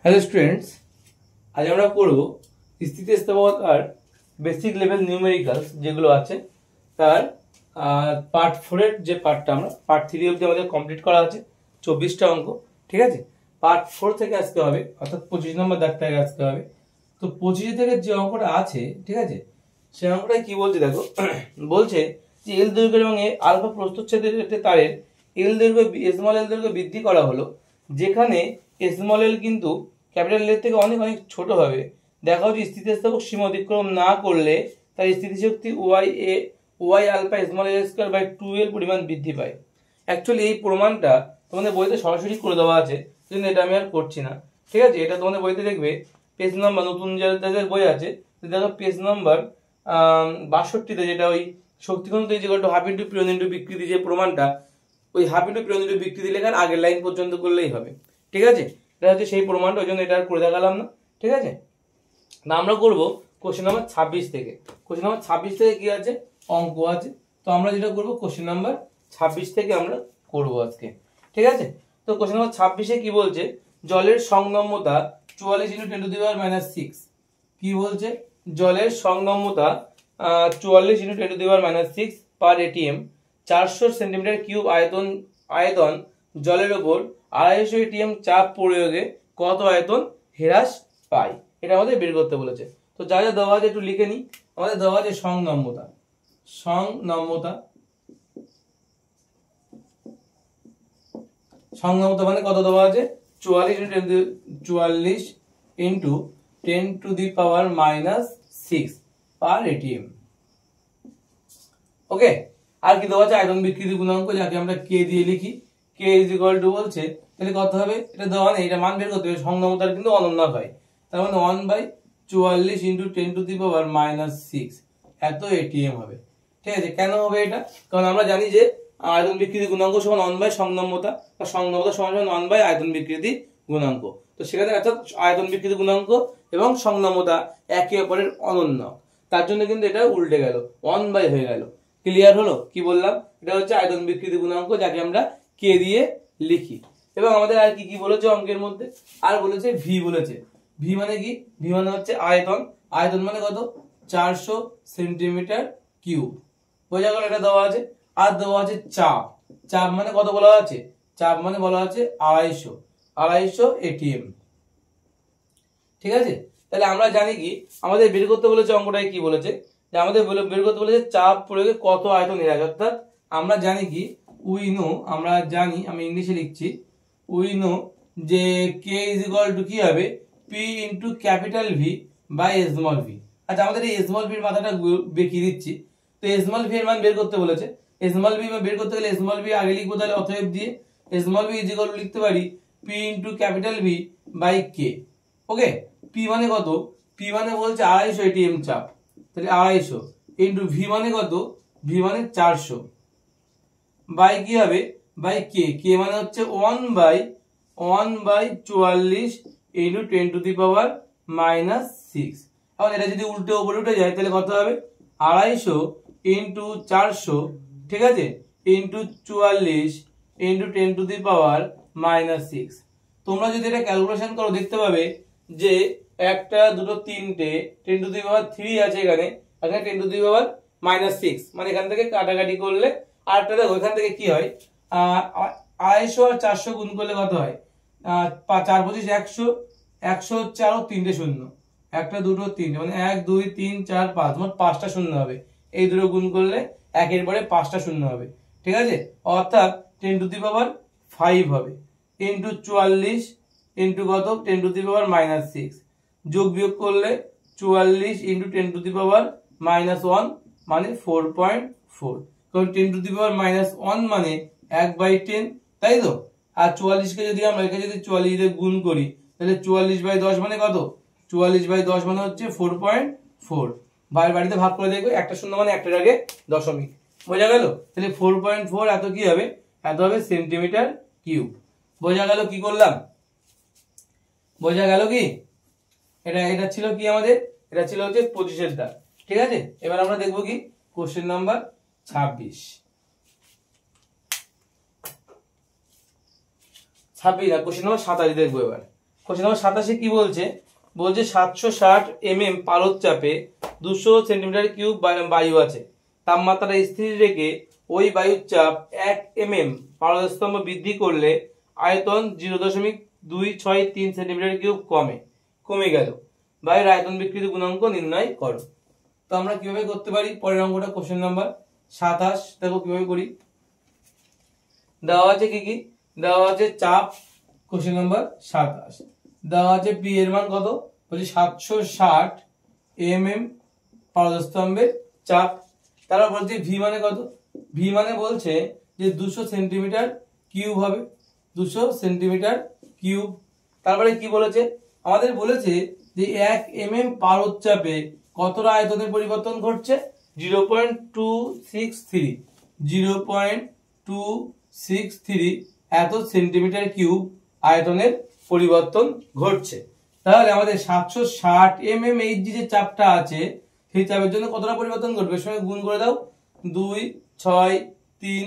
Hello students, আজ আমরা করব স্থিতিস্থাপকতা আর বেসিক লেভেল নিউমেরিক্যালস যেগুলো আছে তার পার্ট 4 এর যে পার্টটা আমরা পার্ট 3 অবধি আমাদের কমপ্লিট করা আছে 24টা অঙ্ক। ঠিক আছে, পার্ট 4 থেকে আসতে হবে, অর্থাৎ 25 নম্বর দাগ থেকে আসতে হবে। তো 25 থেকে যে অঙ্কটা আছে, ঠিক আছে, সেই অঙ্কটা কি বলছে দেখো। বলছে যে এল দৈর্ঘ্যের এবং আলফা প্রস্থচ্ছেদের একটি তারের এল দৈর্ঘ্য স্মল এল দৈর্ঘ্য বৃদ্ধি করা হলো, যেখানে স্মল এল কিন্তু ক্যাপিটাল এল থেকে অনেক অনেক ছোট হবে। দেখা হচ্ছে স্থিতিস্থাপক সীমা অতিক্রম না করলে তার স্থিতিশক্তি Y alpha small L square by 2l পরিমাণ বৃদ্ধি পায়। অ্যাকচুয়ালি এই প্রমাণটা তোমাদের বইতে সরাসরি করে দেওয়া আছে, কিন্তু এটা আমি আর করছি না। ঠিক আছে, এটা তোমাদের বইতে দেখবে পেজ নাম্বার, নতুন যাদের বই আছে দেখো পেজ নাম্বার 62তে, যেটা ওই শক্তি ঘনত্ব হাফ ইন্টু পিরিয়ড ইন্টু বিকৃতি যে প্রমাণটা, ওই হাফ ইন্টু পিরিয়ড ইন্টু বিকৃতি লেখার আগের লাইন পর্যন্ত করলেই হবে। ঠিক আছে, এটা হচ্ছে সেই প্রমাণটা, ওই জন্য এটা আর করে দেখালাম না। ঠিক আছে, না আমরা করবো কোশ্চেন নাম্বার 26 থেকে। কোশ্চেন নাম্বার 26 থেকে কি আছে, অঙ্ক আছে। তো আমরা যেটা করবো কোশ্চেন নাম্বার 26 থেকে আমরা করবো আজকে। ঠিক আছে, তো কোশ্চেন নাম্বার 26-এ কি বলছে, জলের সংনম্যতা 44 × 10⁻⁶। কি বলছে, জলের সংনম্যতা 44 × 10⁻⁶ পার এটিএম, 400 সেন্টিমিটার কিউব আয়তন জলের ওপর 250 এটিএম চাপ প্রয়োগে কত আয়তন হ্রাস পায়, এটা আমাদের বের করতে বলেছে। তো যা যা দেওয়া আছে একটু লিখে নিই। আমাদের দেওয়া আছে সংনম্যতা মানে কত দেওয়া আছে, 44 × 10⁻⁶ পার এটিএম। ওকে, আর কি দেওয়া আছে, আয়তন বিকৃতি গুণাঙ্ক, যাকে আমরা কে দিয়ে লিখি। কে ইজ ইকুয়াল টু বলছে, তাহলে কত হবে, এটা দেওয়া নেই, এটা মান বের করতে হবে। সংনম্যতার কিন্তু অনন্যা হয়, তার মানে 1/44 × 10⁻⁶ এত এটিএম হবে। ঠিক আছে, কেন হবে এটা, কারণ আমরা জানি যে আয়তন বিকৃতি গুণাঙ্ক সমান 1/, সংনম্যতা, বা সংনম্যতা সমান 1/, আয়তন বিকৃতি গুণাঙ্ক। তো সেখানে অর্থাৎ আয়তন বিকৃতি গুণাঙ্ক এবং সংনম্যতা একে অপরের অনন্য, তার জন্য কিন্তু এটা উল্টে গেল, 1/, হয়ে গেল। ক্লিয়ার হলো, কি বললাম, এটা হচ্ছে আয়তন বিকৃতি গুণাঙ্ক, যাকে আমরা কে দিয়ে লিখি। এবং আমাদের আর কি কি বলেছে অঙ্কের মধ্যে, আর বলেছে ভি বলেছে। ভি মানে কি, ভি মানে হচ্ছে আয়তন মানে কত, 400 সেন্টিমিটার কিউব, বোঝা গেল, এটা দেওয়া আছে। আর দেওয়া আছে চাপ মানে কত বলা আছে, চাপ মানে বলা আছে 250 এটিএম। ঠিক আছে, তাহলে আমরা জানি কি আমাদের বের করতে বলেছে, অঙ্কটাই কি বলেছে, যে আমাদের বের করতে বলেছে চাপ প্রয়োগে কত আয়তন হ্রাস। অর্থাৎ আমরা জানি কি, আমরা জানি, আমি ইংলিশে লিখছি, উই নো যে কে ইজ ইকুয়াল টু কি হবে, p into capital V by small v. আচ্ছা, আমাদের এই স্মল ভির মাথাটা বেঁকিয়ে দিচ্ছি। তো স্মল ভি এর মান বের করতে বলেছে, স্মল ভি বের করতে গেলে স্মল ভি আগে লিখবো, তাহলে অতএব দিয়ে small v is equal to লিখতে পারি p into capital V by k. Okay, p মানে কত, পি মানে বলছে 250 এটিএম চাপ, তাহলে 250 ইন্টু ভি মানে কত, ভি মানে 400 বাই কি হবে, বাই কে। কে মানে হচ্ছে 1/44 ইন্টু 10⁻⁶। এখন এটা যদি উল্টে উপরে উঠে যায়, তাহলে কত হবে, 250 ইন্টু 400, ঠিক আছে, ইন্টু 44 ইন্টু 10⁻⁻6। তোমরা যদি এটা ক্যালকুলেশন করো দেখতে পাবে যে 1 2 3 10⁻³ আছে, এখানে 10⁻⁻6, মানে এখান থেকে কাটাকাটি করলে, আরটা দেখো এখান থেকে কি হয়, 250 আর 400 গুণ করলে কত হয়, 4 25 100, 100 হচ্ছে আরো 3টে শূন্য, 1 2 3, মানে 1 2 3 4 5, মোট 5টা শূন্য হবে। এই দুটো গুণ করলে একের পরে 5টা শূন্য হবে। ঠিক আছে, অর্থাৎ 10⁵ হবে, ইন্টু 44 ইন্টু কত, 10⁻⁻6, যোগ বিয়োগ করলে 44 ইন্টু 10⁻⁻1 মানে 4.4, কারণ 10⁻⁻1 মানে 1/10, তাই তো। আর 44 কে যদি আমরা এখানে যদি 44 দিয়ে গুণ করি, তাহলে 44/10 মানে কত, 44/10 মানে হচ্ছে 4.4। বাড়িতে ভাগ করে দেখবে, একটা শূন্য মানে একটার আগে দশমিক, বোঝা গেল। তাহলে 4.4 এত কি হবে, এত হবে সেন্টিমিটার কিউব। বোঝা গেল কি করলাম, বোঝা গেল কি, এটা ছিল কি আমাদের, এটা ছিল হচ্ছে 25-এর দাগ। ঠিক আছে, এবার আমরা দেখবো কি কোশ্চেন নাম্বার 26। 26 না, কোশ্চেন নাম্বার 27 দেখবো এবার। কোশ্চেন নাম্বার 87 কি বলছে, বলছে 760 mm পারদ চাপে 200 সেন্টিমিটার কিউব বায়ু আছে, তাপমাত্রা স্থির রেখে ওই বায়ুর চাপ 1 mm পারদস্তম্ভ বৃদ্ধি করলে আয়তন 0.263 সেন্টিমিটার কিউব কমে গেল, বায়ুর আয়তন বিকৃতি গুণাঙ্ক নির্ণয় করো। তো আমরা কিভাবে করতে পারি, পরের অঙ্কটা কোশ্চেন নাম্বার 27 দেখো কিভাবে করি। দেওয়া আছে কি দেওয়া আছে চাপ, কোশ্চেন নাম্বার 27 দেওয়া আছে পি এর মান কত, বলছি 760 mm পারদস্তম্ভের চাপ, তারপর বলছে ভি মানে কত, ভি মানে বলছে যে 200 সেন্টিমিটার কিউব হবে, 200 সেন্টিমিটার কিউব। তারপরে কি বলেছে, আমাদের বলেছে যে 1 mm পারদ চাপে কতটা আয়তনের পরিবর্তন ঘটছে, 0.263 এত সেন্টিমিটার কিউব আয়তনের পরিবর্তন ঘটছে। তাহলে আমাদের 760 mm যে চাপটা আছে সেই চাপের জন্য কতটা পরিবর্তন ঘটবে, সঙ্গে গুণ করে দাও, 2 6 3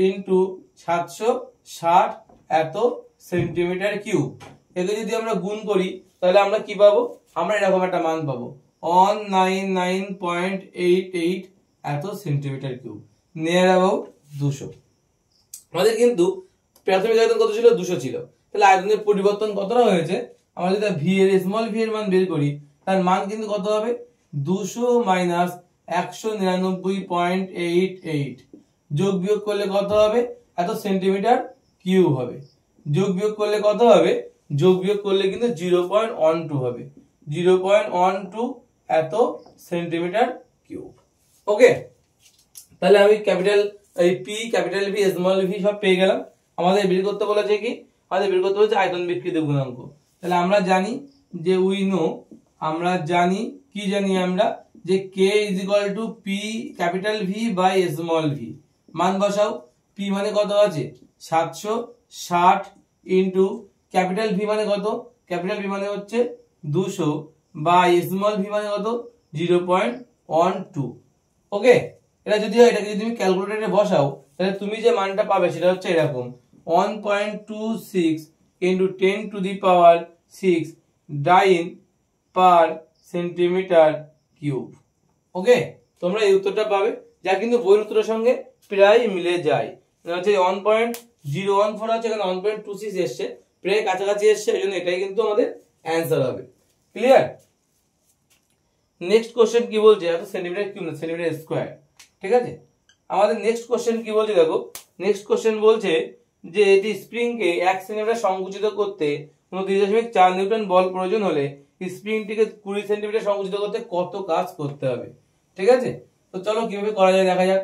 ইন্টু 760 এত সেন্টিমিটার কিউব। একে যদি আমরা গুণ করি তাহলে আমরা কি পাবো, আমরা এরকম একটা মান পাবো 199.88 এত সেন্টিমিটার কিউব, নিয়ার অ্যাবাউট 200। আমাদের কিন্তু প্রাথমিক আয়তন কত ছিল, 200 ছিল, তাহলে আয়তনের পরিবর্তন কতটা হয়েছে, আমরা যদি ভি এর স্মল ভি এর মান বের করি তার মান কিন্তু কত হবে, 200 মাইনাস 199.88, যোগ বিয়োগ করলে কত হবে, এত সেন্টিমিটার কিউব হবে, যোগ বিয়োগ করলে কত হবে, যোগ বিয়োগ করলে কিন্তু 0.12 হবে, 0.12 এত সেন্টিমিটার কিউব। ওকে, তাহলে আমি capital P, capital V, small V সব পেয়ে গেলাম। আমাদের বের করতে বলেছে কি, আমাদের বের করতে বলেছে আয়তন বিকৃতি গুণাঙ্ক। তাহলে আমরা জানি যে আমরা জানি কি জানি আমরা যে K is equal to P capital V by small V. মান বসাও, পি মানে কত আছে 760 ইন্টু ক্যাপিটাল ভি মানে কত, ক্যাপিটাল ভি মানে হচ্ছে 200 বাই স্মল ভি মানে কত 0.12। ওকে, এটা যদি হয়, এটাকে যদি তুমি ক্যালকুলেটরে বসাও তাহলে তুমি যে মানটা পাবে সেটা হচ্ছে এরকম 1.26 into 10 to the power 6 dyne per centimetre cube. Okay, তোমরা এই উত্তরটা পাবে, যা কিন্তু বইয়ের উত্তরের সঙ্গে প্রায় মিলে যায়। হচ্ছে 1.014 আছে, এখানে 1.26 এসছে, প্রায় কাছাকাছি এসছে, এই জন্য এটাই কিন্তু আমাদের অ্যান্সার হবে। ক্লিয়ার? নেক্সট কোশ্চেন কি বলছে, এত সেন্টিমিটার কিউব না, সেন্টিমিটার স্কয়ার। ঠিক আছে, আমাদের নেক্সট কোশ্চেন কি বলছে দেখো, নেক্সট কোশ্চেন বলছে যে এটি স্প্রিংকে 1 সেন্টিমিটার সংকুচিত করতে 29.4 নিউটন বল প্রয়োজন হলে স্প্রিংটিকে 20 সেন্টিমিটার সংকুচিত করতে কত কাজ করতে হবে। ঠিক আছে, তো চলো কিভাবে করা যায় দেখা যাক।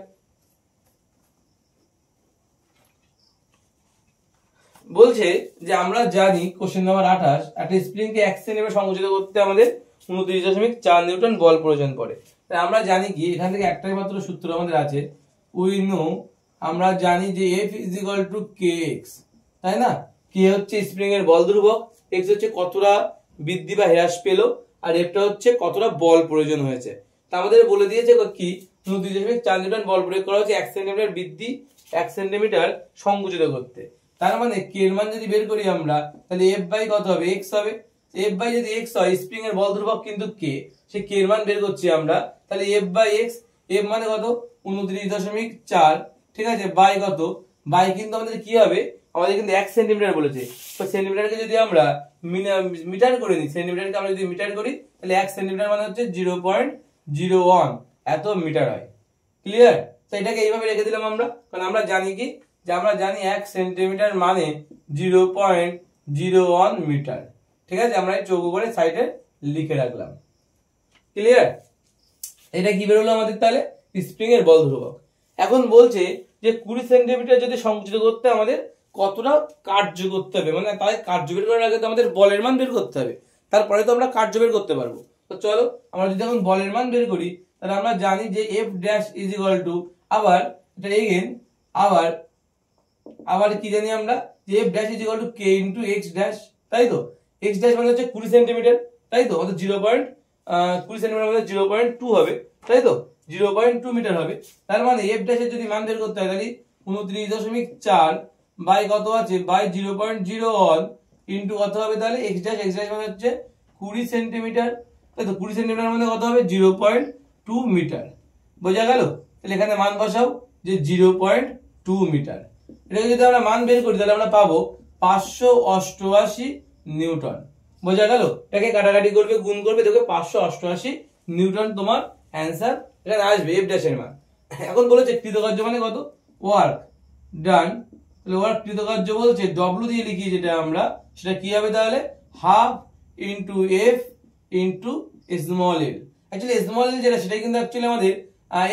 বলছে যে আমরা জানি কোশ্চেন নাম্বার 28, একটা স্প্রিংকে 1 সেন্টিমিটার সংকুচিত করতে আমাদের 29.4 নিউটন বল প্রয়োজন পড়ে। তাই আমরা জানি কি, এখান থেকে একটাই মাত্র সূত্র আমাদের আছে, উই নো, আমরা জানি যে F is equal to kx, তাই না? k হচ্ছে স্প্রিং এর বল ধ্রুবক, x হচ্ছে কতটা বৃদ্ধি বা হ্রাস পেল, আর f টা হচ্ছে কতটা বল প্রয়োজন হয়েছে। তা আমাদের বলে দিয়েছে কি 29.4 নিউটন বল প্রয়োগ করা হচ্ছে 1 সেন্টিমিটার বৃদ্ধি 1 সেন্টিমিটার সংকুচিত করতে। তার মানে k এর মান যদি বের করি আমরা তাহলে f বাই কত হবে, x হবে। f বাই যদি x হয়, স্প্রিং এর বল ধ্রুবক কিন্তু k, সেই k এর মান বের করছি আমরা, তাহলে f বাই x, f মানে কত 29.4, ঠিক আছে, বাই কত, বাই কিন্তু আমাদের কি হবে, আমাদের কিন্তু 1 সেন্টিমিটার বলেছে, তো সেন্টিমিটারকে যদি আমরা মিটার করে নিই, সেন্টিমিটারকে আমরা যদি মিটার করি তাহলে 1 সেন্টিমিটার মানে হচ্ছে 0.01 এত মিটার হয়। ক্লিয়ার? তো এটাকে এইভাবে রেখে দিলাম আমরা, কারণ আমরা জানি কি, যে আমরা জানি 1 সেন্টিমিটার মানে 0.01 মিটার। ঠিক আছে, আমরা এই চৌকো করে সাইডে লিখে রাখলাম। ক্লিয়ার? এটা কি বেরোলো আমাদের, তাহলে স্প্রিং এর বল ধ্রুবক। এখন বলছে যে 20 সেন্টিমিটার যদি সংকুচিত করতে আমাদের কতটা কার্য করতে হবে, মানে তাই কার্য বের করার আগে তো আমাদের বলের মান বের করতে হবে, তারপরে তো আমরা কার্য বের করতে পারবো। তো চলো আমরা যদি এখন বলের মান বের করি তাহলে আমরা জানি যে f dash is equal two, আবার এটা এগেন আবার কি জানি আমরা যে f dash is equal two k into x dash, তাই তো। x ড্যাশ মানে হচ্ছে 20 সেন্টিমিটার, তাই তো, অর্থাৎ 20 সেন্টিমিটার মানে 0.2 হবে, তাই তো, 0.2 মিটার হবে। তার মানে f ড্যাশ এর যদি মান বের করতে হয় তাহলে 29.4 বাই কত আছে, বাই 0.01 ইন্টু কত হবে তাহলে এক্স ড্যাশ মানে হচ্ছে 20 সেন্টিমিটার, তাই তো 20 সেন্টিমিটার মানে কত হবে 0.2 মিটার। বোঝা গেল? তাহলে এখানে মান বসাও যে 0.2 মিটার। এটাকে যদি আমরা মান বের করি তাহলে আমরা পাবো 588 নিউটন। বোঝা গেল? এটাকে কাটাকাটি করবে, গুণ করবে, দেখবে 588 নিউটন তোমার অ্যান্সার এখানে আসবে এফ ড্যাশ এর মান। এখন বলেছে কৃতকার্য মানে কত, ওয়ার্ক ডান। তাহলে ওয়ার্ক কৃতকার্য বলছে ডব্লিউ দিয়ে লিখি যেটা আমরা, সেটা কি হবে তাহলে half into F into small এল। অ্যাকচুয়ালি স্মল এল যেটা সেটা কিন্তু অ্যাকচুয়ালি আমাদের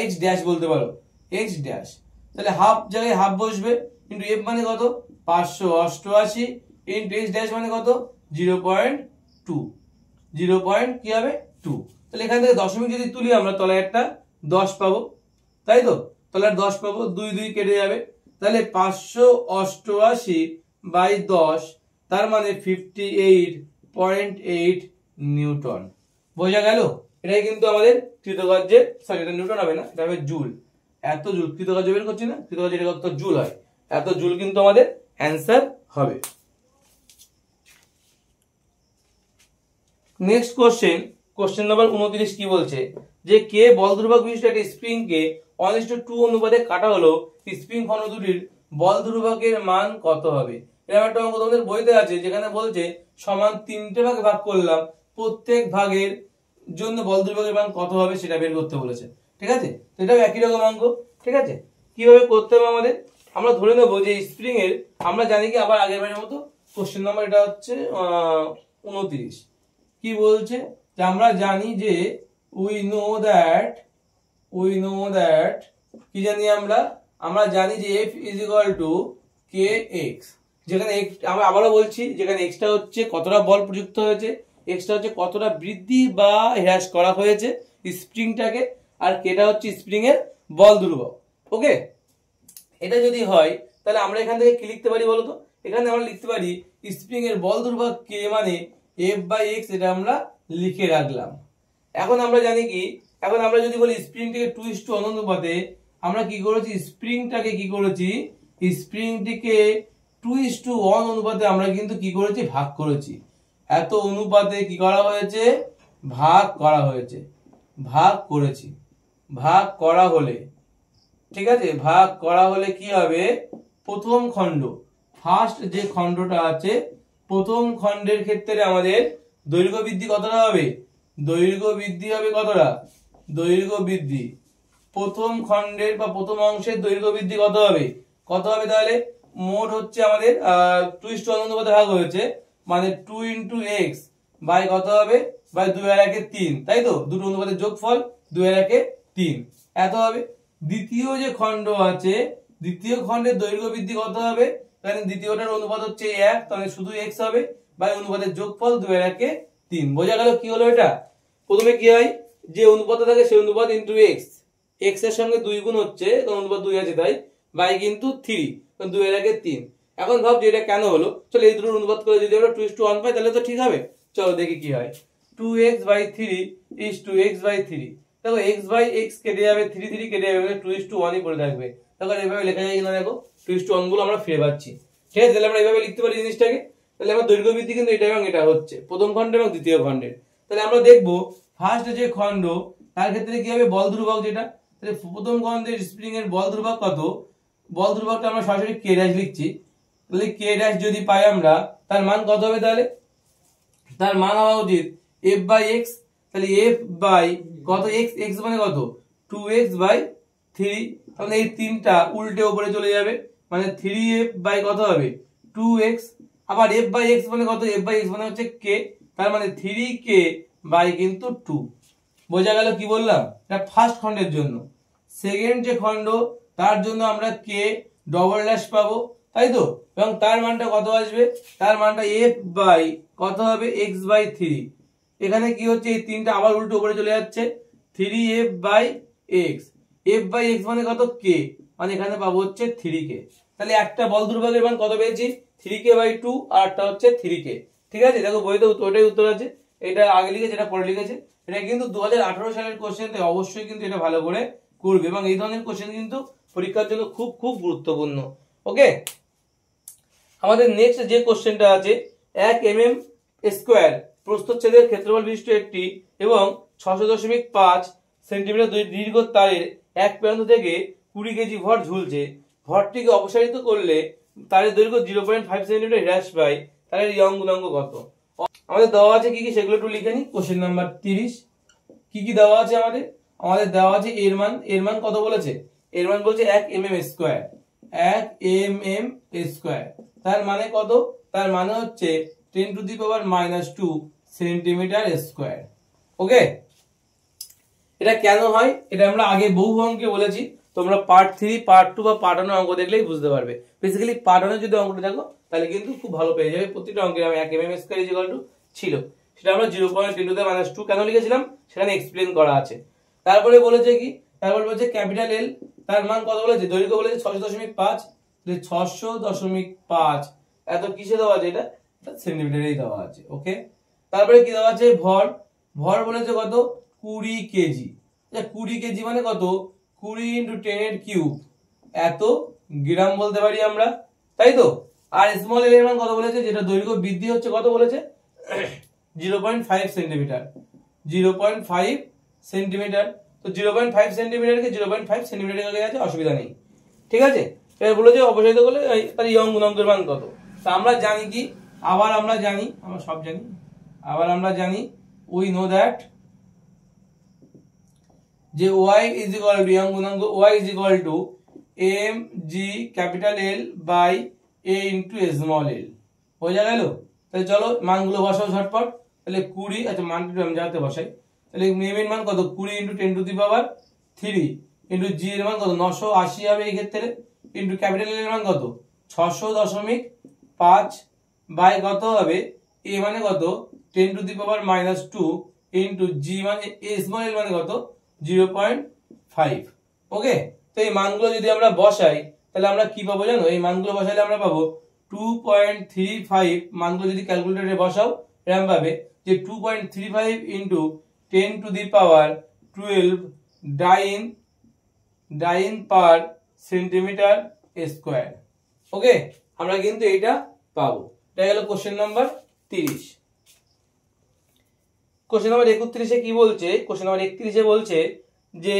এক্স ড্যাশ বলতে পারো, এক্স ড্যাশ। তাহলে হাফ জায়গায় হাফ বসবে, ইন্টু এফ মানে কত 588 ইন্টু এক্স ড্যাশ মানে কত 0.2, 0. কি হবে 2। তাহলে এখান থেকে দশমিক যদি তুলি আমরা তলায় একটা 10 পাবো, তাই তো? তাহলে 10 পাবো, 2 2 কেটে যাবে, তাহলে 588 বাই 10 তার মানে 58.8 নিউটন। বোঝা গেল? এটাই কিন্তু আমাদের কৃতকার্যের, সরি এটা নিউটন হবে না, এটা হবে জুল। এত জুল কৃতকার্য বের করছি না, কৃতকার্য এটা কত জুল হয়, এত জুল কিন্তু আমাদের অ্যান্সার হবে। নেক্সট কোশ্চেন নাম্বার 29 কি বলছে যে কে বল ধ্রুবক বিশিষ্ট একটা স্প্রিং কে 1:2 অনুপাতে কাটা হলো, স্প্রিং খণ্ড দুটির বল ধ্রুবকের মান কত হবে। এরকম একটা অঙ্ক তোমাদের বইতে আছে যেখানে বলছে সমান 3টে ভাগে ভাগ করলাম, প্রত্যেক ভাগের জন্য বল ধ্রুবকের মান কত হবে সেটা বের করতে বলেছে। ঠিক আছে? তো এটাও একই রকম অঙ্ক। ঠিক আছে? কিভাবে করতে হবে আমাদের, আমরা ধরে নেব যে স্প্রিং এর, আমরা জানি কি আবার আগের বারের মতো কোশ্চেন নাম্বার এটা হচ্ছে 29। কি বলছে যে আমরা জানি যে উই নো দ্যাট কি জানি আমরা জানি যে f is equal two K x, যেখানে আমরা আবারও বলছি যেখানে এক্সটা হচ্ছে কতটা বল প্রযুক্ত হয়েছে, এক্সটা হচ্ছে কতটা বৃদ্ধি বা হ্রাস করা হয়েছে স্প্রিংটাকে, আর কেটা হচ্ছে স্প্রিং এর বল ধ্রুবক। ওকে, এটা যদি হয় তাহলে আমরা এখান থেকে কি লিখতে পারি বলতো, এখানে আমরা লিখতে পারি স্প্রিং এর বল ধ্রুবক কে মানে এফ বাই এক্স, এটা আমরা লিখে রাখলাম। এখন আমরা জানি কি, এখন আমরা যদি বলি স্প্রিংটিকে 2:1 অনুপাতে, আমরা কি করেছি স্প্রিংটাকে কি করেছি, স্প্রিংটিকে 2:1 অনুপাতে আমরা কিন্তু কি করেছি ভাগ করেছি। এত অনুপাতে কি করা হয়েছে, ভাগ করা হয়েছে, ভাগ করেছি। ভাগ করা হলে, ঠিক আছে, ভাগ করা হলে কি হবে, প্রথম খণ্ড ফার্স্ট যে খণ্ডটা আছে, প্রথম খণ্ডের ক্ষেত্রে আমাদের দৈর্ঘ্য বৃদ্ধি কতটা হবে, দৈর্ঘ্য বৃদ্ধি হবে কতটা, দৈর্ঘ্য বৃদ্ধি প্রথম খণ্ডের বা প্রথম অংশের দৈর্ঘ্য বৃদ্ধি কত হবে, তাহলে মোট হচ্ছে আমাদের 2:1 অনুপাতে ভাগ হয়েছে, মানে 2 ইন্টু এক্স বাই কত হবে, বাই 2 আর 1 3, তাই তো, দুটো অনুপাতের যোগফল 2 আর 1 3 এত হবে। দ্বিতীয় যে খণ্ড আছে, দ্বিতীয় খণ্ডের দৈর্ঘ্য বৃদ্ধি কত হবে, কারণ দ্বিতীয়টার অনুপাত হচ্ছে 1, তাহলে শুধু x হবে, বাই অনুপাতের যোগফল 2 আর 1 3। বোঝা গেল কি হলো এটা? প্রথমে কি হয়, যে অনুপাত থাকে সেই অনুপাত ইনটু x, x এর সঙ্গে 2 গুণ হচ্ছে, কারণ অনুপাত 2 আছে তাই, বাই কিন্তু 3, কারণ 2 আর 1 3। এখন ভাব যে এটা কেন হলো, চলো এই দুটোর অনুপাত করে যদি আমরা 2:1 পাই তাহলে তো ঠিক হবে। চলো দেখি কি হয়, 2x by 3 is to x by 3। দেখো x বাই x কেটে যাবে, 3 3 কেটে যাবে, 2:1ই পড়ে থাকবে। তাহলে এইভাবে লেখা যায় কিনা দেখো, 2:1 গুলো আমরা ফিরে পাচ্ছি। ঠিক আছে, তাহলে আমরা এইভাবে লিখতে পারি জিনিসটাকে। তাহলে আমার দৈর্ঘ্য বৃদ্ধি কিন্তু এটা এবং এটা হচ্ছে প্রথম খণ্ডের এবং দ্বিতীয় খণ্ডের। তাহলে আমরা দেখবো ফার্স্ট যে খণ্ড তার ক্ষেত্রে কি হবে, বল ধ্রুবক যেটা, তাহলে প্রথম খণ্ডের স্প্রিং এর বল ধ্রুবক কত, বল ধ্রুবকটা আমরা সরাসরি কে ড্যাশ লিখছি। তাহলে কে ড্যাশ যদি পাই আমরা, তার মান কত হবে, তাহলে তার মান হওয়া উচিত f বাই x। তাহলে f বাই কত, x মানে কত 2x বাই 3, তাহলে এই তিনটা উল্টে উপরে চলে যাবে, মানে 3f বাই কত হবে 2x। আবার f বাই x মানে কত, f বাই x মানে হচ্ছে k, তার মানে 3k বাই কিন্তু 2। বোঝা গেল কি বললাম, এটা ফার্স্ট খণ্ডের জন্য। সেকেন্ড যে খণ্ড তার জন্য আমরা k ডবল ড্যাশ পাবো, তাই তো, এবং তার মানটা কত আসবে, তার মানটা f বাই কত হবে x বাই 3। এখানে কি হচ্ছে, এই তিনটা আবার উল্টো উপরে চলে যাচ্ছে, 3f by x, f by x মানে কত k, মানে এখানে পাবো হচ্ছে 3k। তাহলে একটা বল ধ্রুবকের মান কত পেয়েছি, 3k বাই 2, আর একটা হচ্ছে 3k। ঠিক আছে, দেখো বইতে ওটাই উত্তর আছে, এটা আগে লিখেছে এটা পরে লিখেছে। এটা কিন্তু 2018 সালের কোশ্চেন, তাই অবশ্যই কিন্তু এটা ভালো করে করবে, এবং এই ধরনের কোশ্চেন কিন্তু পরীক্ষার জন্য খুব খুব গুরুত্বপূর্ণ। ওকে, আমাদের নেক্সট যে কোশ্চেনটা আছে 1 mm স্কোয়ার প্রস্থচ্ছেদের ক্ষেত্রফল বিশিষ্ট একটি এবং 600.5 সেন্টিমিটার দীর্ঘ তারের এক প্রান্ত থেকে 20 কেজি ভর ঝুলছে। ভরটিকে অপসারিত করলে তারের দৈর্ঘ্য 0.5 সেন্টিমিটার হ্রাস পায়। তারের ইয়ং গুণাঙ্ক কত? আমাদের দেওয়া আছে কি কি সেগুলো একটু লিখে নিই। কোশ্চেন নাম্বার 30 কি দেওয়া আছে আমাদের দেওয়া আছে এর মান কত বলেছে? এর মান বলছে 1 mm স্কোয়ার, 1 mm স্কোয়ার। তার মানে কত? তার মানে হচ্ছে 10⁻⁻² সেন্টিমিটার স্কোয়ার। ওকে, এটা কেন হয় এটা আমরা আগে বহু অঙ্কে বলেছি। তোমরা পার্ট 3, পার্ট 2 বা পার্ট 1 অঙ্ক দেখলেই বুঝতে পারবে। বেসিক্যালি পার্ট 1 যদি অঙ্কটা দেখো তাহলে কিন্তু খুব ভালো পেয়ে যাবে। প্রতিটা অঙ্কে 1 mm স্কয়ার ছিল, সেটা আমরা 0.10⁻² কেন লিখেছিলাম সেখানে এক্সপ্লেন করা আছে। তারপরে বলেছে কি, তারপরে বলেছে ক্যাপিটাল এল, তার মান কত বলেছে? দৈর্ঘ্য বলেছে 600.5, 600.5 এত কিসে দেওয়া আছে? এটা সেন্টিমিটারেই দেওয়া আছে। ওকে, তারপরে কি দেওয়া আছে? ভর বলেছে কত? 20 কেজি। 20 কেজি মানে কত? 20 × 10³ এত গ্রাম বলতে পারি আমরা, তাই তো? আর স্মল এল এর মান কত বলেছে? যেটা দৈর্ঘ্য বৃদ্ধি হচ্ছে কত বলেছে? 0.5 সেন্টিমিটার, 0.5 সেন্টিমিটার। তো 0.5 সেন্টিমিটারকে 0.5 সেন্টিমিটার হয়ে গেছে, অসুবিধা নেই। ঠিক আছে, এবার বলেছে অপসারিত করলে তার ইয়ং গুণাঙ্কের মান কত? তো আমরা জানি কি, আবার আমরা জানি, আমরা সব জানি, আবার আমরা জানি উই নো দ্যাট যে y is equal to Young গুণাঙ্ক y is equal to mg capital L by a into small l। বোঝা গেল? তাহলে চলো মানগুলো বসাও ঝটপট। তাহলে 20, আচ্ছা মানটা আমি যাতে বসাই। তাহলে m এর মান কত? 20 × 10⁻³ ইনটু g এর মান কত? 980 হবে এই ক্ষেত্রে, ইনটু ক্যাপিটাল L এর মান কত? 600.5 বাই কত হবে? a মানে কত? 10⁻² ইনটু g মানে স্মল l মানে কত? 0.5। ওকে, তো এই মানগুলো যদি আমরা বসাই তাহলে আমরা কি পাবো জানো? এই মানগুলো বসাইলে আমরা পাবো 2.35। মানগুলো যদি ক্যালকুলেটরে বসাও এরকম পাবে যে 2.35 ইনটু 10⁻12 ডাইন পার সেন্টিমিটার স্কোয়ার। ওকে, আমরা কিন্তু এইটা পাবো। এটা গেল কোশ্চেন নাম্বার 30। কোশ্চেন নাম্বার 31 কি বলছে? কোশ্চেন নাম্বার 31 বলছে যে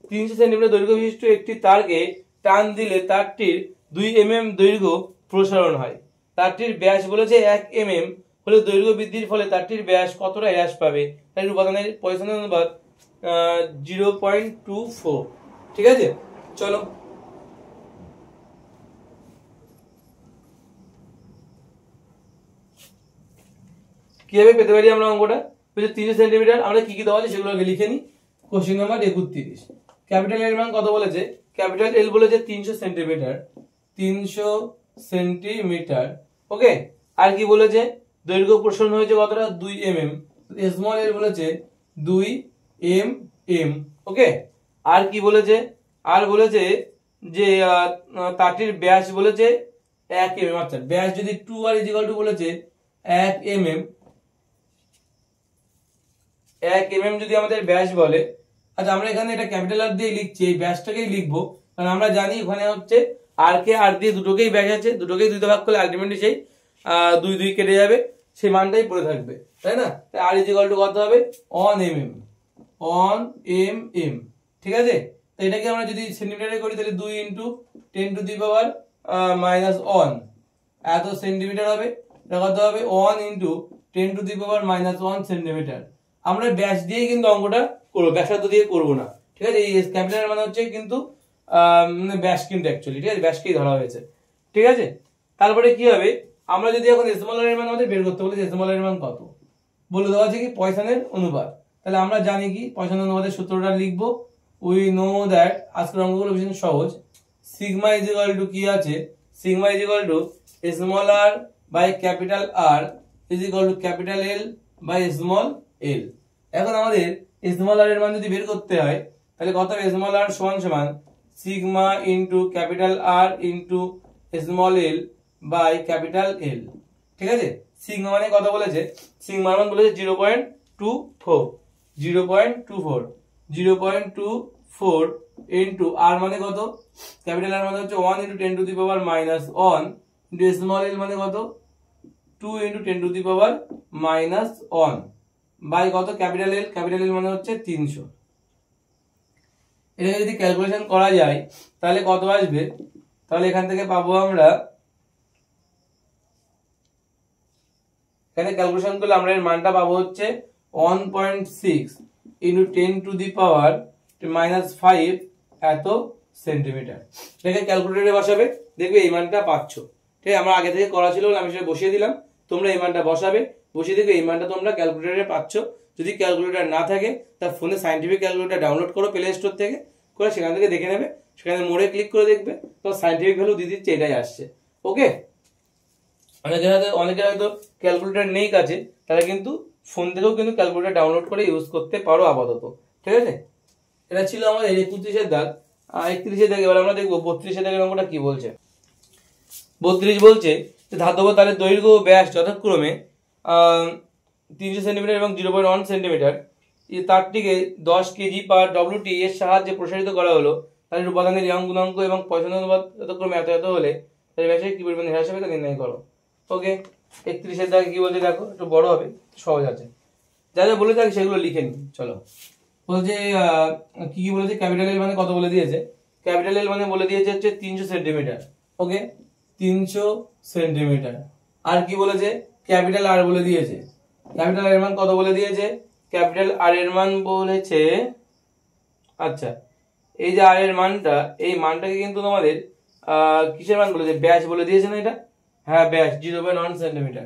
300 সেন্টিমিটার দৈর্ঘ্য বিশিষ্ট একটি তারকে টান দিলে তারটির 2 mm দৈর্ঘ্য প্রসারণ হয়। তারটির ব্যাস বলেছে 1 mm হলে দৈর্ঘ্য বৃদ্ধির ফলে তারটির ব্যাস কতটা হ্রাস পাবে? তার উপাদানের পয়সনের অনুপাত 0.24। ঠিক আছে, চলো কিভাবে পেতে পারি আমরা অঙ্কটা? 300 সেন্টিমিটার আমরা কি দেওয়া আছে সেগুলো আগে লিখে নিই। কোশ্চেন নাম্বার 31, ক্যাপিটাল এর মান কত বলেছে? ক্যাপিটাল এল বলেছে 300 সেন্টিমিটার, 300 সেন্টিমিটার। ওকে, আর কি বলেছে? দৈর্ঘ্য প্রসারণ হয়েছে কতটা? 2 mm। স্মল এল বলেছে 2 mm। ওকে, আর কি বলেছে? আর বলেছে যে তারটির ব্যাস বলেছে 1 mm। আচ্ছা, ব্যাস যদি 2r = বলেছে 1 mm, 1 mm যদি আমাদের ব্যাস বলে, আচ্ছা আমরা এখানে এটা ক্যাপিটাল আর দিয়ে লিখছি, এই ব্যাসটাকেই লিখবো, কারণ আমরা জানি ওখানে হচ্ছে আর কে আর দিয়ে দুটোকেই ব্যাস আছে, দুটোকেই 2 তে ভাগ করলে আলটিমেটলি সেই 2 2 কেটে যাবে, সেই মানটাই পড়ে থাকবে, তাই না? তাই আর = কত হবে? 1 mm, 1 mm। ঠিক আছে, তো এটাকে আমরা যদি সেন্টিমিটারে করি তাহলে 2 × 10⁻⁻1 এত সেন্টিমিটার হবে। এটা কত হবে? 1 × 10⁻⁻1 সেন্টিমিটার। আমরা ব্যাস দিয়েই কিন্তু অঙ্কটা করব, ব্যাসার্ধ দিয়ে করব না। ঠিক আছে, এই ক্যাপিটাল মানে হচ্ছে কিন্তু ব্যাস, কিন্তু অ্যাকচুয়ালি ঠিক আছে ব্যাসকেই ধরা হয়েছে। ঠিক আছে, তারপরে কি হবে? আমরা যদি এখন স্মল এর মান আমাদের বের করতে বলি, স্মল এর মান কত বলে দেওয়া আছে কি? পয়সনের অনুপাত। তাহলে আমরা জানি কি পয়সনের অনুপাতের সূত্রটা লিখব। উই নো দ্যাট, আজকের অঙ্কগুলো ভীষণ সহজ। সিগমা = কি আছে? Sigma = small r by capital R = capital L by small l। এখন আমাদের স্মল r এর মান যদি বের করতে হয় তাহলে কত হবে? স্মল r সমান sigma into capital R into small l by capital L। ঠিক আছে, সিগমা মানে কত বলেছে? সিগমা মান বলেছে 0.24, 0.24 ইনটু r মানে কত? ক্যাপিটাল R মানে হচ্ছে 1 × 10⁻⁻1 ইনটু স্মল l মানে কত? 2 into 10 to the power minus 1 by কত ক্যাপিটাল এল মানে হচ্ছে 300। এটাকে যদি ক্যালকুলেশন করা যায় তাহলে কত আসবে, তাহলে এখান থেকে পাবো আমরা, এখানে ক্যালকুলেশন করলে আমরা এর মানটা পাবো হচ্ছে 1.6 into 10 to the power minus 5 এত সেন্টিমিটার। এটাকে ক্যালকুলেটরে বসাবে, দেখবে এই মানটা পাচ্ছ। ঠিক আছে, আমার আগে থেকে করা ছিল আমি সেটা বসিয়ে দিলাম, তোমরা এই মানটা বসাবে, বসিয়ে দেখবে এই মানটা তোমরা ক্যালকুলেটরে পাচ্ছ। যদি ক্যালকুলেটর না থাকে তা ফোনে সায়েন্টিফিক ক্যালকুলেটর ডাউনলোড করো প্লে স্টোর থেকে, করে সেখান থেকে দেখে নেবে, সেখানে মোড়ে ক্লিক করে দেখবে তো সায়েন্টিফিক ভ্যালু দিয়ে দিচ্ছে, এটাই আসছে। ওকে, অনেকের হয়তো ক্যালকুলেটর নেই কাছে, তারা কিন্তু ফোন থেকেও কিন্তু ক্যালকুলেটর ডাউনলোড করে ইউজ করতে পারো আপাতত। ঠিক আছে, এটা ছিল আমাদের 31 দাগ। 31 দাগ এবার আমরা দেখবো 32 দাগের অঙ্কটা কি বলছে। 32 বলছে ধাতব তারের দৈর্ঘ্য ও ব্যাস যথাক্রমে 300 সেন্টিমিটার এবং 0.1 সেন্টিমিটার, এই তারটিকে 10 কেজি পার ডব্লিউটি এর সাহায্যে প্রসারিত করা হলো। তাদের উপাদানের ইয়ং গুণাঙ্ক এবং পয়সনের অনুপাত যথাক্রমে এত এত হলে তাদের ব্যাসের কি পরিমাণ হ্রাস হবে তা নির্ণয় করো। ওকে, 31 দাগে কি বলছে দেখো, একটু বড় হবে, সহজ আছে, যা যা বলে থাকে সেগুলো লিখে নি। চলো, বলছে কি কি বলেছে, ক্যাপিটাল এল মানে কত বলে দিয়েছে, ক্যাপিটাল এল মানে বলে দিয়েছে হচ্ছে 300 সেন্টিমিটার। ওকে, 300 সেন্টিমিটার। আর কি বলেছে, ক্যাপিটাল আর বলে দিয়েছে, ক্যাপিটাল আর এর মান কত বলে দিয়েছে, ক্যাপিটাল আর এর মান বলেছে, আচ্ছা এই যে আর এর মানটা, এই মানটাকে কিন্তু তোমাদের কিসের মান বলেছে, ব্যাস বলে দিয়েছে না এটা, হ্যাঁ ব্যাস 0.1 সেন্টিমিটার।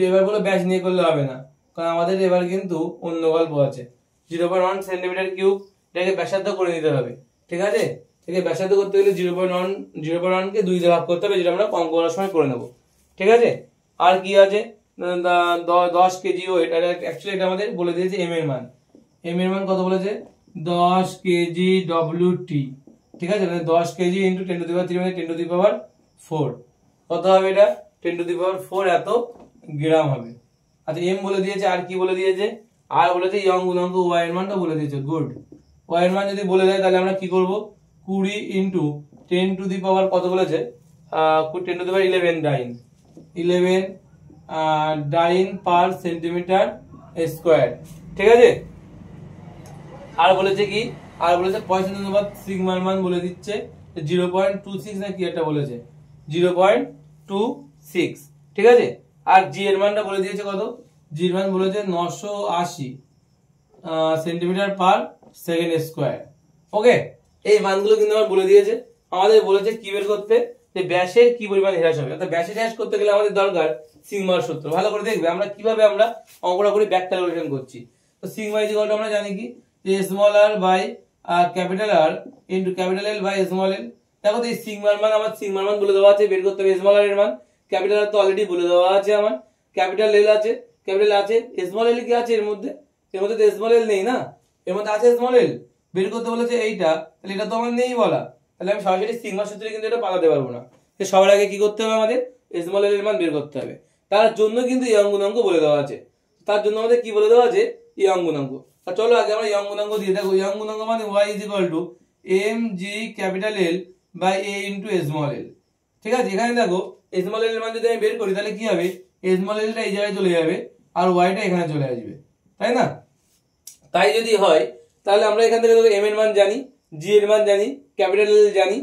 এবার বলো ব্যাস নিয়ে করলে হবে না, কারণ আমাদের এবার কিন্তু অন্য গল্প আছে। 0.1 সেন্টিমিটার কিউব, এটাকে ব্যাসার্ধ করে নিতে হবে। ঠিক আছে, এটাকে ব্যাসার্ধ করতে গেলে 0.1 কে 2 দিয়ে ভাগ করতে হবে, যেটা আমরা অঙ্ক করার সময় করে নেবো। ঠিক আছে, আর কি আছে, 10 কেজি ওয়েট, অ্যাকচুয়ালি এটা আমাদের বলে দিয়েছে এম এর মান, এম এর মান কত বলেছে 10 কেজি ডব্লিউটি। ঠিক আছে, 10 কেজি ইন্টু 10 টু দি পাওয়ার 3 মানে 10 টু দি পাওয়ার 4, কত হবে এটা 10 টু দি পাওয়ার 4 এত গ্রাম হবে। আচ্ছা এম বলে দিয়েছে, আর কি বলে দিয়েছে, আর বলেছে ইয়ং গুণাঙ্ক ওয়াই এর মানটা বলে দিয়েছে। গুড, ওয়াই এর মান যদি বলে দেয় তাহলে আমরা কি করব, 20 ইন্টু 10 টু দি পাওয়ার কত বলেছে, 10 to the power 11 dyne per centimetre square. ঠিক আছে, আর বলেছে কি, আর বলেছে পয়সনের অনুপাত সিগমার মান বলে দিচ্ছে 0.26 না কি একটা বলেছে, 0.26। ঠিক আছে, আর জি এর মানটা বলে দিয়েছে কত, জি এর মান বলেছে 980 সেন্টিমিটার পার সেকেন্ড স্কোয়ার। ওকে, এই মানগুলো কিন্তু আমার বলে দিয়েছে। আমাদের বলেছে কি বের করতে, যে ব্যাসের কি পরিমাণ হ্রাস হবে, অর্থাৎ ব্যাসের হ্রাস করতে গেলে আমাদের দরকার সিগমার সূত্র। ভালো করে দেখবে আমরা কিভাবে আমরা অঙ্কটা করে ব্যাক ক্যালকুলেশন করছি। তো সিগমা ইকুয়াল টু আমরা জানি কি, যে small r by capital r into capital L by small l. দেখো তো এই সিগমার মান, আমার সিগমার মান বলে দেওয়া আছে, বের করতে হবে স্মল আর এর মান, ক্যাপিটাল আর তো অলরেডি বলে দেওয়া আছে, আমার ক্যাপিটাল এল আছে, ক্যাপিটাল আছে, স্মল এল কি আছে এর মধ্যে, এর মধ্যে তো স্মল এল নেই না, এর মধ্যে আছে স্মল এল, বের করতে বলেছে এইটা, তাহলে এটা তো আমার নেই বলা, তাহলে আমি সরাসরি সিগমা সূত্রে কিন্তু এটা পালাতে পারবো না। তো সবার আগে কি করতে হবে, আমাদের স্মল এল এর মান বের করতে হবে। তার জন্য কিন্তু ইয়ং গুণাঙ্ক বলে দেওয়া আছে, তার জন্য আমাদের কি বলে দেওয়া আছে, ইয়ং গুণাঙ্ক। আর চলো আগে আমরা ইয়ং গুণাঙ্ক দিয়ে দেখো, ইয়ং গুণাঙ্ক মানে y is equal to m g capital L by a into small l. ঠিক আছে, এখানে দেখো স্মল এল এর মান যদি আমি বের করি তাহলে কি হবে, স্মল এলটা এই জায়গায় চলে যাবে আর ওয়াইটা এখানে চলে আসবে, তাই না? তাই যদি হয় তাহলে আমরা এখান থেকে এম এর মান জানি, জি এর মান জানি, ক্যাপিটাল এল জানি,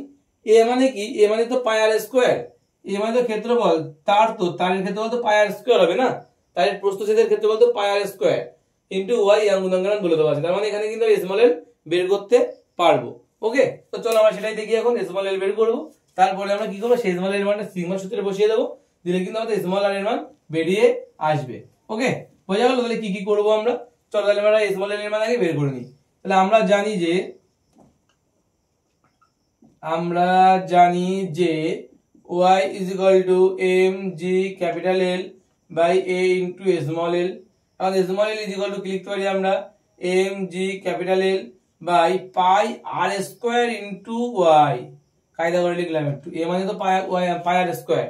এ মানে কি, এ মানে তো পাই আর স্কোয়ার, এ মানে তো ক্ষেত্রফল, তার তো তারের ক্ষেত্রফল তো পাই আর স্কোয়ার হবে না, তারের প্রস্থচ্ছেদের ক্ষেত্রফল তো পাই R square into Y young গুণাঙ্ক বলে দেওয়া আছে। তার মানে এখানে কিন্তু স্মল এল বের করতে পারবো। ওকে, তো চলো আমরা সেটাই দেখি, এখন স্মল এল বের করবো, তারপরে আমরা কি করবো, সেই স্মল এর মানটা সিগমা সূত্রে বসিয়ে দেবো, দিলে কিন্তু আমাদের স্মল আর এর মান বেরিয়ে আসবে। ওকে, বোঝা গেল তাহলে কি কি করবো আমরা। চলো তাহলে আমরা স্মল এল এর মান আগে বের করে নিই। তাহলে আমরা জানি যে y is equal to mg capital L by a into small L. এখন small L is equal to কি লিখতে পারি আমরা, mg capital L by pi R square into y, কায়দা করে লিখলাম একটু, a মানে তো পাই আর স্কোয়ার।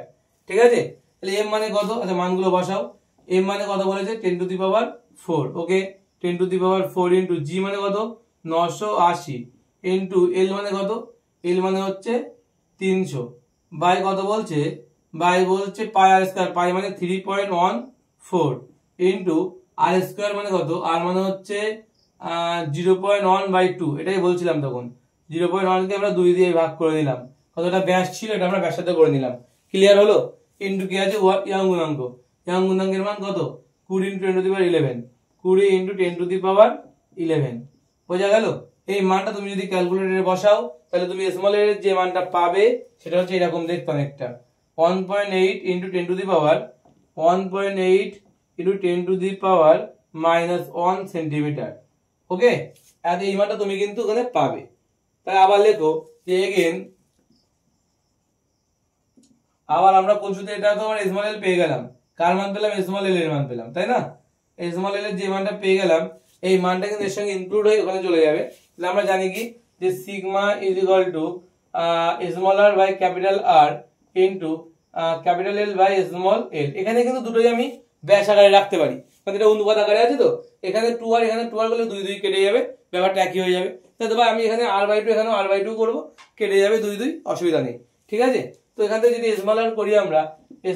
ঠিক আছে, তাহলে m মানে কত, আচ্ছা মানগুলো বসাও, m মানে কত বলেছে 10 to the power 4। Okay, 10 to the power 4 into g মানে কত 980 ইনটু l মানে কত, l মানে হচ্ছে 300 বাই কত বলছে বাই বলছে পাই আর স্কয়ার, পাই মানে 3.14 ইন্টু আর স্কয়ার মানে কত, আর মানে হচ্ছে 0.1/2, এটাই বলছিলাম তখন। 0.1 কে আমরা 2 দিয়ে ভাগ করে নিলাম, কতটা ব্যাস ছিল এটা আমরা ব্যাসার্ধ করে নিলাম। ক্লিয়ার হলো? ইন্টু কি আছে ইয়াং গুণাঙ্ক, ইয়াং গুণাঙ্কের মান কত 20 × 10⁻11, 20 × 10⁻11। বোঝা গেল? এই মানটা তুমি যদি ক্যালকুলেটরে বসাও তাহলে তুমি স্মল এর যে মানটা পাবে সেটা হচ্ছে এরকম দেখতে অনেকটা 1.8 × 10⁻1 সেন্টিমিটার। ওকে, আর এই মানটা তুমি কিন্তু ওখানে পাবে। তাহলে আবার লেখো যে এগেন, আবার আমরা কোন সূত্রে, এটা তো আমরা স্মল এল পেয়ে গেলাম, কার মান পেলাম, স্মল এল এর মান পেলাম, তাই না? স্মল এল এর যে মানটা পেয়ে গেলাম এই মানটা কিন্তু এর সঙ্গে ইনক্লুড হয়ে ওখানে চলে যাবে। তাহলে আমরা জানি কি যে sigma is equal to small r by capital r into capital L by small l. এখানে কিন্তু দুটোই আমি ব্যাস আকারে রাখতে পারি, কারণ এটা অনুপাত আকারে আছে তো। এখানে 2 আর এখানে 2 আর করলে 2 2 কেটে যাবে, ব্যাপারটা একই হয়ে যাবে। তাহলে ভাই আমি এখানে r/2 এখানে r/2 করব, কেটে যাবে 2 2, অসুবিধা নেই, ঠিক আছে? তো এখান থেকে যদি স্মল আর করি আমরা,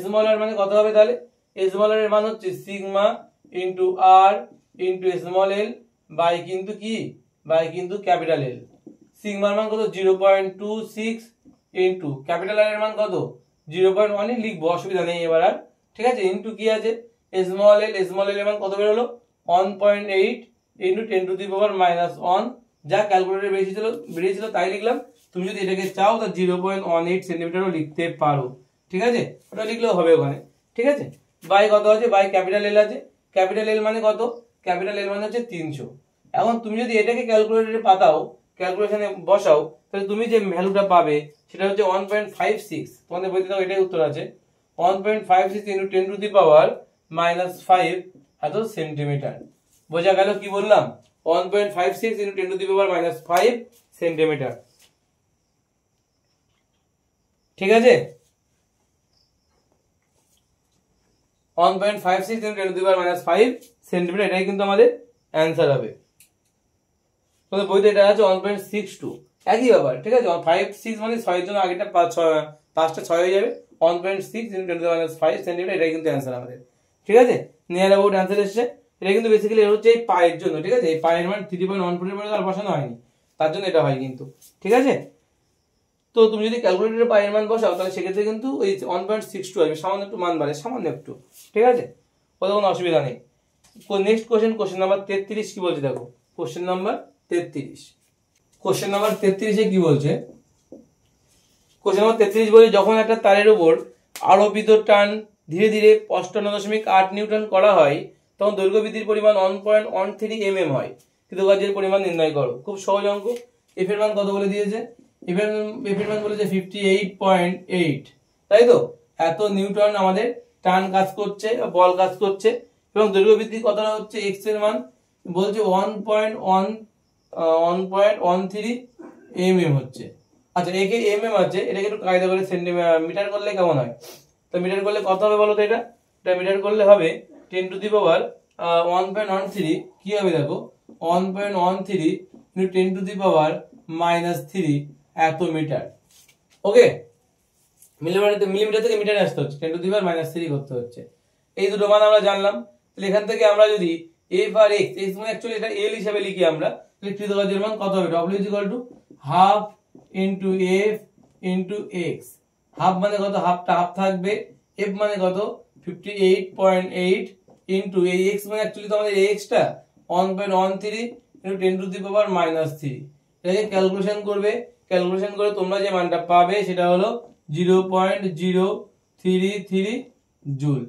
স্মল আর মানে কত হবে তাহলে, স্মল আর এর মান হচ্ছে sigma into r into small l by কিন্তু কি, বাই কিন্তু ক্যাপিটাল এল। সিগমার মান কত 0.26 ইনটু ক্যাপিটাল আর এর মান কত 0.1 লিখবো, অসুবিধা নেই এবার আর, ঠিক আছে? ইনটু কি আছে স্মল এল, স্মল এল এর মান কত বের হলো 1.8 ইনটু 10⁻⁻1, যা ক্যালকুলেটরে বেরিয়েছিল তাই লিখলাম। তুমি যদি এটাকে চাও তা 0.18 সেন্টিমিটারও লিখতে পারো, ঠিক আছে? ওটা লিখলেও হবে ওখানে, ঠিক আছে? বাই কত আছে, বাই ক্যাপিটাল এল আছে, ক্যাপিটাল এল মানে কত, ক্যাপিটাল এল মানে হচ্ছে 300। এখন তুমি যদি এটাকে ক্যালকুলেটরে পাতাও, ক্যালকুলেশনে বসাও, তাহলে তুমি যে ভ্যালুটা পাবে সেটা হচ্ছে 1.56। তোমাদের বইতে দাও এটাই উত্তর আছে, 1.56 ইনটু 10⁻⁻5 এত সেন্টিমিটার। বোঝা গেল কি বললাম? 1.56 ইনটু 10⁻⁻5 সেন্টিমিটার, ঠিক আছে? 1.56 ইনটু 10⁻⁻5 সেন্টিমিটার, এটাই কিন্তু আমাদের অ্যান্সার হবে। তোমাদের বইতে এটা আছে 1.62, একই ব্যাপার, ঠিক আছে? 5 6 মানে 6 এর জন্য আগেটা 5টা 6 হয়ে যাবে, 1.6 ইনটু 10⁻⁵ সেন্টিমিটার, এটাই কিন্তু অ্যান্সার আমাদের, ঠিক আছে? নিয়ার অ্যাবাউট অ্যান্সার এসেছে। এটা কিন্তু বেসিক্যালি হচ্ছে এই পায়ের জন্য, ঠিক আছে? এই পায়ের মান 3.14 এর পরে আর বসানো হয়নি, তার জন্য এটা হয় কিন্তু, ঠিক আছে? তো তুমি যদি ক্যালকুলেটরে পায়ের মান বসাও তাহলে সেক্ষেত্রে কিন্তু এই 1.62 আসবে, সামান্য একটু মান বাড়ে, সামান্য একটু, ঠিক আছে? ওটা কোনো অসুবিধা নেই। নেক্সট কোশ্চেন নাম্বার 33 কি বলছে দেখো, কোশ্চেন নাম্বার 33। কোশ্চেন নাম্বার 33 এ কি বলছে, কোশ্চেন নাম্বার 33 বলছে যখন একটা তারের উপর আরোপিত টান ধীরে ধীরে 55.8 নিউটন করা হয় তখন দৈর্ঘ্য বৃদ্ধির পরিমাণ 1.13 mm হয়, কৃতকার্যের পরিমাণ নির্ণয় করো। খুব সহজ অঙ্ক। এফ এর মান কত বলে দিয়েছে, এফ এর মান বলেছে 58.8, তাই তো? এত নিউটন আমাদের টান কাজ করছে, বল কাজ করছে, এবং দৈর্ঘ্য বৃদ্ধি কতটা হচ্ছে, এক্স এর মান বলছে 1.13 mm হচ্ছে। আচ্ছা, একে mm আছে, এটাকে একটু কায়দা করে সেন্টিমিটার করলে কেমন হয়? তো মিটার করলে কত হবে বলো তো, এটা মিটার করলে হবে 10⁻1.13, কি হবে দেখো 1.13 × 10⁻³ এত মিটার। ওকে, মিলিমিটার থেকে মিটারে আসতে হচ্ছে, 10⁻³ করতে হচ্ছে। এই দুটো মান আমরা জানলাম। তাহলে এখান থেকে আমরা যদি f আর x, x মানে অ্যাকচুয়ালি এটা l হিসেবে লিখি আমরা, তাহলে কৃতকার্যের মান কত হবে, w = ½ × f × x। হাফ মানে কত, হাফটা হাফ থাকবে, f মানে কত 58.8 ইনটু এই x মানে অ্যাকচুয়ালি তো আমাদের এই x টা 1.13 × 10⁻³ এটাকে ক্যালকুলেশন করবে। ক্যালকুলেশন করে তোমরা যে মানটা পাবে সেটা হলো 0.033 জুল।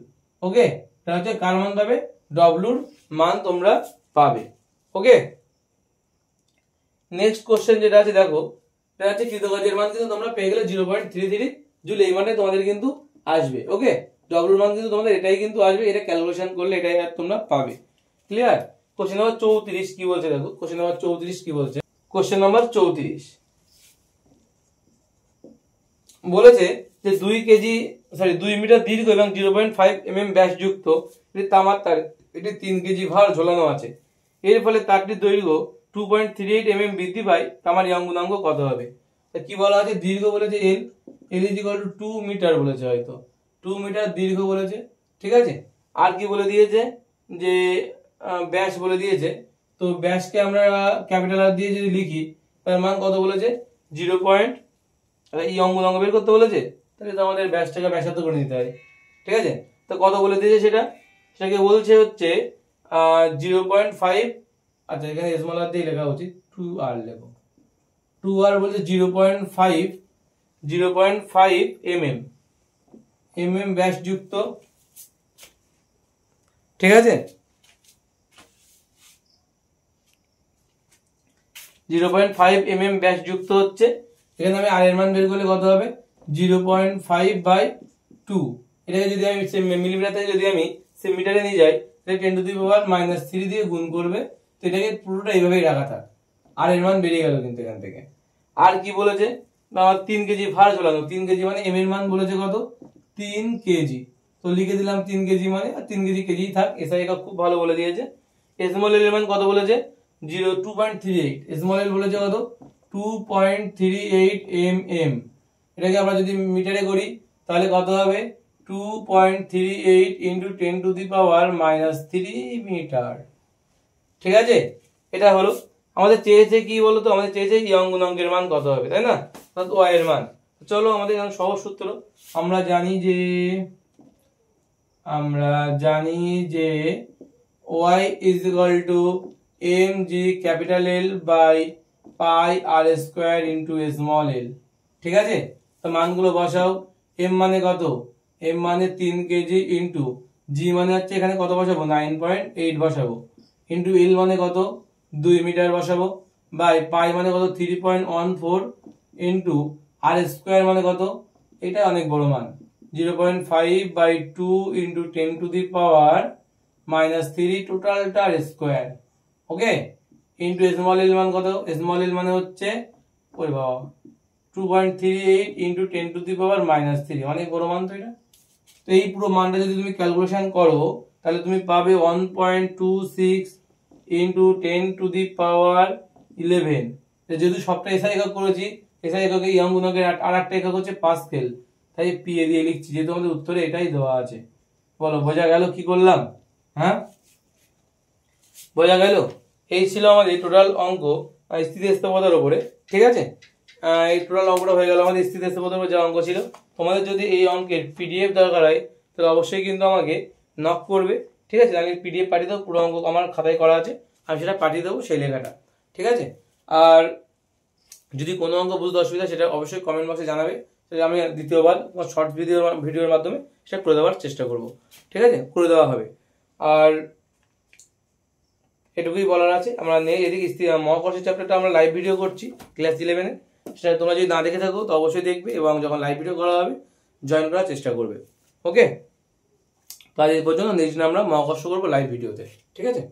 ওকে, এটা হচ্ছে কার মান পাবে, ডব্লুর মান তোমরা পাবে। ওকে, নেক্সট কোশ্চেন যেটা আছে দেখো, এটা হচ্ছে কৃতকার্যের মান কিন্তু তোমরা পেয়ে গেলে 0.33 জুল, এই মানটাই তোমাদের কিন্তু আসবে। ওকে, ডব্লুর মান কিন্তু তোমাদের এটাই কিন্তু আসবে, এটা ক্যালকুলেশন করলে এটাই আর তোমরা পাবে। ক্লিয়ার? কোশ্চেন নাম্বার 34 কি বলছে দেখো, কোশ্চেন নাম্বার 34 কি বলছে, কোশ্চেন নাম্বার 34 বলেছে যে 2 মিটার দীর্ঘ এবং 0.5 mm ব্যাসযুক্ত এটি তামার তার, এটি 3 কেজি ভার ঝোলানো আছে। এর ফলে তারটির দৈর্ঘ্য 2.38 mm বৃদ্ধি পায়, তামার ইয়ং গুণাঙ্ক কত হবে? কি বলা আছে, দীর্ঘ বলেছে l, l = 2 মিটার বলেছে হয়তো, 2 মিটার দীর্ঘ বলেছে, ঠিক আছে। আর কি বলে দিয়েছে যে ব্যাস বলে দিয়েছে, তো ব্যাসকে আমরা ক্যাপিটাল আর দিয়ে যদি লিখি তার মান কত বলেছে 0 পয়েন্ট, এই অঙ্ক বের করতে বলেছে, তাহলে তো আমাদের ব্যাসটাকে ব্যাসার্ধ করে নিতে হয়, ঠিক আছে। তো কত বলে দিয়েছে সেটাকে বলছে হচ্ছে 0.5, আচ্ছা এখানে স্মল আর দিয়ে লেখা উচিত 2r লেখো, 2r বলছে 0.5 mm ব্যাস যুক্ত, ঠিক আছে। 0.5 mm ব্যাস যুক্ত হচ্ছে, এখানে আমি আর এর মান বের করলে কত হবে 0.5/2, এটাকে যদি আমি মিলিমিটার যদি আমি মিটারে নিয়ে যাই তাহলে 10⁻³ দিয়ে গুণ করবে, তো এটাকে পুরোটা এইভাবেই রাখা থাক, আর এর মান বেরিয়ে গেল কিন্তু এখান থেকে। আর কি বলেছে না 3 কেজি ভার ঝোলানো, 3 কেজি মানে এম এর মান বলেছে কত 3 কেজি, তো লিখে দিলাম 3 কেজি মানে, আর 3 কেজি কেজি থাক, এসআই একক খুব ভালো বলে দিয়েছে। স্মল এল এর মান কত বলেছে 2.38, স্মল এল বলেছে কত 2.38 mm, এটাকে আমরা যদি মিটারে করি তাহলে কত হবে 2.38 × 10⁻³ মিটার, ঠিক আছে। এটা হলো আমাদের চেয়েছে কি বলতো, আমাদের চেয়েছে এই অঙ্কের মান কত হবে, তাই না, ওয়াই এর মান। চলো আমাদের সহজ সূত্র আমরা জানি যে y = mg capital L by pi r square into small l, ঠিক আছে। তো মানগুলো বসাও, m মানে কত, m মানে 3 কেজি ইনটু g মানে হচ্ছে এখানে কত বসাবো 9.8 বসাবো, ইনটু l মানে কত 2 মিটার বসাবো, বাই পাই মানে কত 3.14 ইনটু r স্কয়ার মানে কত, এটা অনেক বড় মান 0.5/2 ইনটু 10⁻³ টোটালটা স্কয়ার, ওকে, ইনটু স্মল এল মান কত, স্মল এল মানে হচ্ছে ওই বাবা 2.38 ইনটু 10⁻³ অনেক বড় মান তো এটা। তো এই পুরো মানটা যদি তুমি ক্যালকুলেশন করো তাহলে তুমি পাবে 1.26 ইনটু 10⁻11, যেহেতু সবটা এসআই একক করেছি, এসআই এককে এই অঙ্কের আর একটা একক হচ্ছে পাস্কেল, তাই পি এ দিয়ে লিখছি, যেহেতু আমাদের উত্তরে এটাই দেওয়া আছে। বলো বোঝা গেল কি করলাম, হ্যাঁ বোঝা গেল। এই ছিল আমাদের টোটাল অঙ্ক স্থিতিস্থাপকতার উপরে, ঠিক আছে। এই টোটাল অঙ্কটা হয়ে গেল আমাদের স্থিতিস্থাপকতার উপরে যে অঙ্ক ছিল। তোমাদের যদি এই অঙ্কের পিডিএফ দরকার হয় তাহলে অবশ্যই কিন্তু আমাকে নক করবে, ঠিক আছে। আমি পিডিএফ পাঠিয়ে দেবো, পুরো অঙ্ক আমার খাতায় করা আছে, আমি সেটা পাঠিয়ে দেবো সেই লেখাটা, ঠিক আছে। আর যদি কোনো অঙ্ক বুঝতে অসুবিধা সেটা অবশ্যই কমেন্ট বক্সে জানাবে, সেটা আমি দ্বিতীয়বার শর্ট ভিডিওর মাধ্যমে সেটা করে দেওয়ার চেষ্টা করব, ঠিক আছে, করে দেওয়া হবে। আর এটুকুই বলার আছে। আমরা এদিকে মহাকর্ষের চ্যাপ্টারটা আমরা লাইভ ভিডিও করছি ক্লাস 11-এ, সেটা তোমরা যদি না দেখে থাকো তো অবশ্যই দেখবে, এবং যখন লাইভ ভিডিও করা হবে জয়েন করার চেষ্টা করবে, ওকে। তো আজ এই পর্যন্ত, নেক্সট দিন আমরা মহাকর্ষ করবো লাইভ ভিডিওতে, ঠিক আছে।